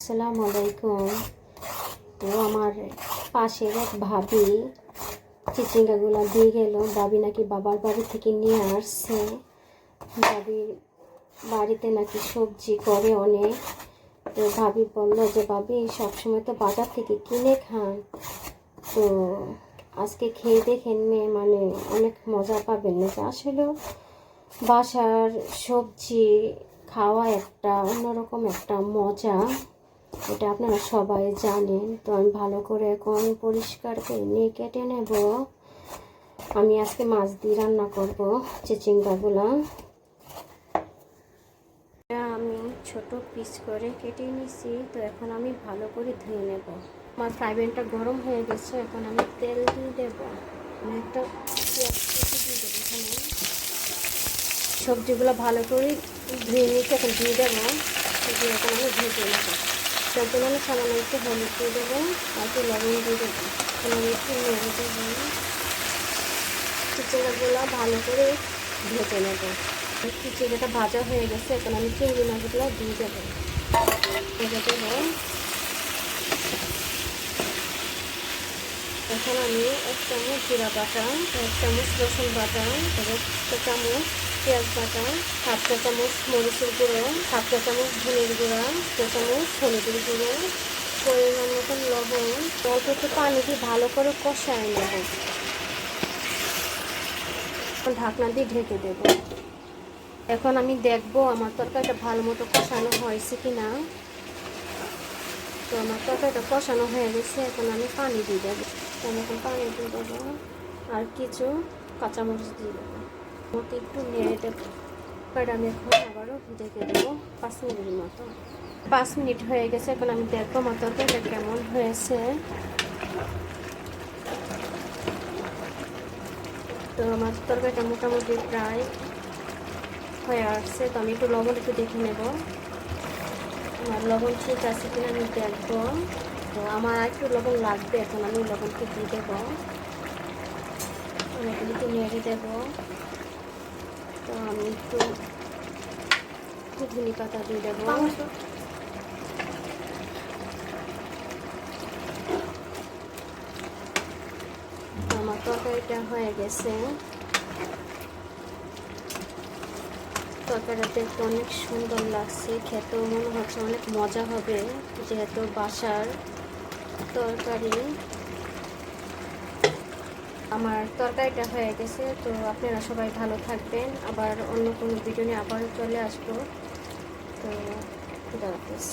আসসালামু আলাইকুম। তো আমার পাশের এক ভাবি চিচিঙ্গাগুলো দিয়ে গেল। ভাবি নাকি বাবার বাড়ি থেকে নিয়ে আসছে। ভাবির বাড়িতে নাকি সবজি করে অনেক। তো ভাবি বললো যে ভাবি সবসময় তো বাজার থেকে কিনে খান, তো আজকে খেয়ে দেখেন মানে অনেক মজা পাবেন না। আসলে বাসার সবজি খাওয়া একটা অন্যরকম একটা মজা, এটা আপনারা সবাই জানেন। তো আমি ভালো করে এখন পরিষ্কার করে নিয়ে কেটে নেব। আমি আজকে মাছ দিয়ে রান্না করব চিচিঙ্গাগুলো। আমি ছোট পিস করে কেটে নিছি। তো এখন আমি ভালো করে ধুয়ে নেব। আমার ফ্রাই প্যানটা গরম হয়ে গেছে, এখন আমি তেল দিয়ে দেবো। আমি একটা পেঁয়াজ দিয়ে দেবো। এখানে সবজিগুলো ভালো করে ধুয়ে নিচ্ছি, এখন দিয়ে দেবো। দিয়ে এখন আমি ভেজে নেবো। তার জন্য আমি সামান্য একটু হলুদ দিয়ে দেবো আর একটু লবণ দিয়ে দেবো। এখন আমি একটু নেড়ে দেবো। চিচিঙ্গাগুলো ভালো করে ভেজে নেবো। চিচিঙ্গাটা ভাজা হয়ে গেছে, এখন আমি চিংড়ি মাছগুলো দিয়ে দেবো। ভেজে দেবো। এখন আমি 1 চামচ জিরা বাটা, 1 চামচ রসুন বাটা, 1 চামচ পেঁয়াজ বাটা, 1/2 চা চামচ মরিচের গুঁড়ো, 1/2 চা চামচ ধনের গুঁড়া, 1 চামচ হলুদের গুঁড়ো, পরিমাণ মতন লবণ, অল্প একটু পানি দিয়ে ভালো করে কষায় নেব। ঢাকনা দিয়ে ঢেকে দেব। এখন আমি দেখবো আমার তরকারিটা ভালো মতো কষানো হয়েছে কিনা। তো আমার তরকারিটা কষানো হয়ে গেছে, এখন আমি পানি দিয়ে দেবো। আমি এখন পানি দিয়ে দেবো আর কিছু কাঁচামরিচ দিয়ে দেবো। মতো একটু নেড়ে দেবো। আমি এখন আবারও ঢেকে দেবো 5 মিনিটের মতো। 5 মিনিট হয়ে গেছে, এখন আমি দেখবো আমার তরকারিটা কেমন হয়েছে। তো আমার তরকারিটা মোটামুটি প্রায় হয়ে আসছে। তো আমি একটু লবণ একটু দেখে নেব, আমার লবণ ঠিক আছে কিনা আমি দেখবো। তো আমার একটু লবণ লাগবে, এখন আমি লবণকে দিয়ে দেবো। আমি একটু নেড়ে দেবো। তো আমি একটু ধনে পাতা দিয়ে দেবো। আমার তরকারিটা হয়ে গেছে। তরকারিটা দেখতে অনেক সুন্দর লাগছে, খেতেও মনে হচ্ছে অনেক মজা হবে, যেহেতু বাসার তরকারি। আমার তরকারিটা হয়ে গেছে। তো আপনারা সবাই ভালো থাকবেন। আবার অন্য কোনো ভিডিও নিয়ে আবারও চলে আসবো। তো খুদা হাফেজ।